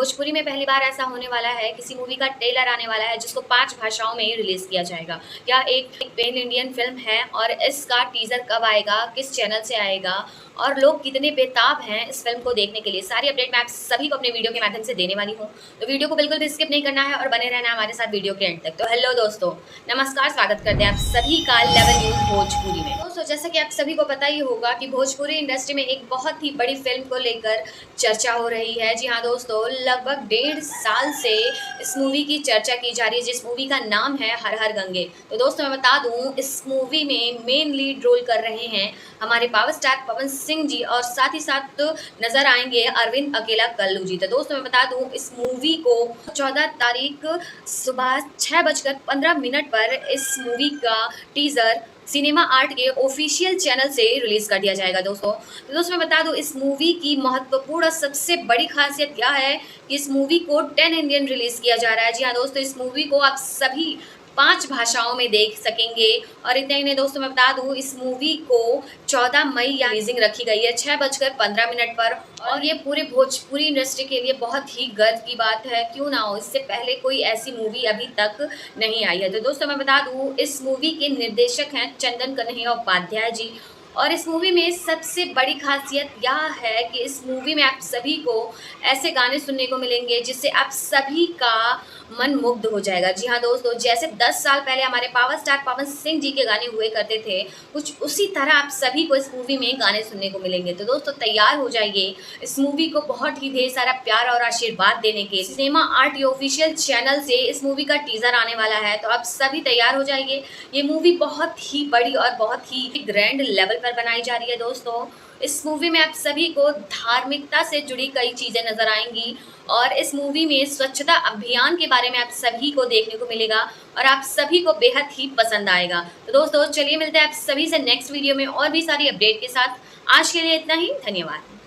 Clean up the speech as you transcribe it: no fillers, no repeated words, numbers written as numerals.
भोजपुरी में पहली बार ऐसा होने वाला है, किसी मूवी का ट्रेलर आने वाला है जिसको 5 भाषाओं में रिलीज़ किया जाएगा। यह एक पैन इंडियन फ़िल्म है और इसका टीज़र कब आएगा, किस चैनल से आएगा और लोग कितने बेताब हैं इस फ़िल्म को देखने के लिए, सारी अपडेट मैं आप सभी को अपने वीडियो के माध्यम से देने वाली हूँ। तो वीडियो को बिल्कुल भी स्किप नहीं करना है और बने रहना है हमारे साथ वीडियो के एंड तक। तो हेलो दोस्तों, नमस्कार, स्वागत करते हैं आप सभी का लेवल न्यूज़ भोजपुरी में। दोस्तों, जैसा कि आप सभी को पता ही होगा कि भोजपुरी इंडस्ट्री में एक बहुत ही बड़ी फ़िल्म को लेकर चर्चा हो रही है। जी हाँ दोस्तों, लगभग 1.5 साल से इस मूवी की चर्चा की जा रही है, जिस मूवी का नाम है हर हर गंगे। तो दोस्तों, मैं बता दूं, इस मूवी में मेन लीड रोल कर रहे हैं हमारे पावर स्टार पवन सिंह जी और साथ ही साथ नजर आएंगे अरविंद अकेला कल्लू जी। तो दोस्तों, मैं बता दूं, इस मूवी को 14 तारीख सुबह 6:15 पर इस मूवी का टीजर सिनेमा आर्ट के ऑफिशियल चैनल से रिलीज कर दिया जाएगा। दोस्तों मैं बता दूं, इस मूवी की महत्वपूर्ण सबसे बड़ी खासियत क्या है कि इस मूवी को 10 इंडियन रिलीज किया जा रहा है। जी हाँ दोस्तों, इस मूवी को आप सभी 5 भाषाओं में देख सकेंगे। और इतना ही नहीं दोस्तों, मैं बता दूं, इस मूवी को 14 मई या रिलीजिंग रखी गई है 6:15 पर। और ये पूरे भोजपुरी इंडस्ट्री के लिए बहुत ही गर्व की बात है, क्यों ना हो, इससे पहले कोई ऐसी मूवी अभी तक नहीं आई है। तो दोस्तों, मैं बता दूं, इस मूवी के निर्देशक हैं चंदन कन्हैया उपाध्याय जी। और इस मूवी में सबसे बड़ी खासियत यह है कि इस मूवी में आप सभी को ऐसे गाने सुनने को मिलेंगे जिससे आप सभी का मन मुग्ध हो जाएगा। जी हाँ दोस्तों, जैसे 10 साल पहले हमारे पावर स्टार पवन सिंह जी के गाने हुए करते थे, कुछ उसी तरह आप सभी को इस मूवी में गाने सुनने को मिलेंगे। तो दोस्तों, तैयार हो जाइए इस मूवी को बहुत ही ढेर सारा प्यार और आशीर्वाद देने के। सिनेमा आर्ट ये ऑफिशियल चैनल से इस मूवी का टीजर आने वाला है, तो आप सभी तैयार हो जाइए। ये मूवी बहुत ही बड़ी और बहुत ही ग्रैंड लेवल पर बनाई जा रही है। दोस्तों, इस मूवी में आप सभी को धार्मिकता से जुड़ी कई चीज़ें नजर आएंगी और इस मूवी में स्वच्छता अभियान के बारे में आप सभी को देखने को मिलेगा और आप सभी को बेहद ही पसंद आएगा। तो दोस्तों, चलिए मिलते हैं आप सभी से नेक्स्ट वीडियो में और भी सारी अपडेट के साथ। आज के लिए इतना ही, धन्यवाद।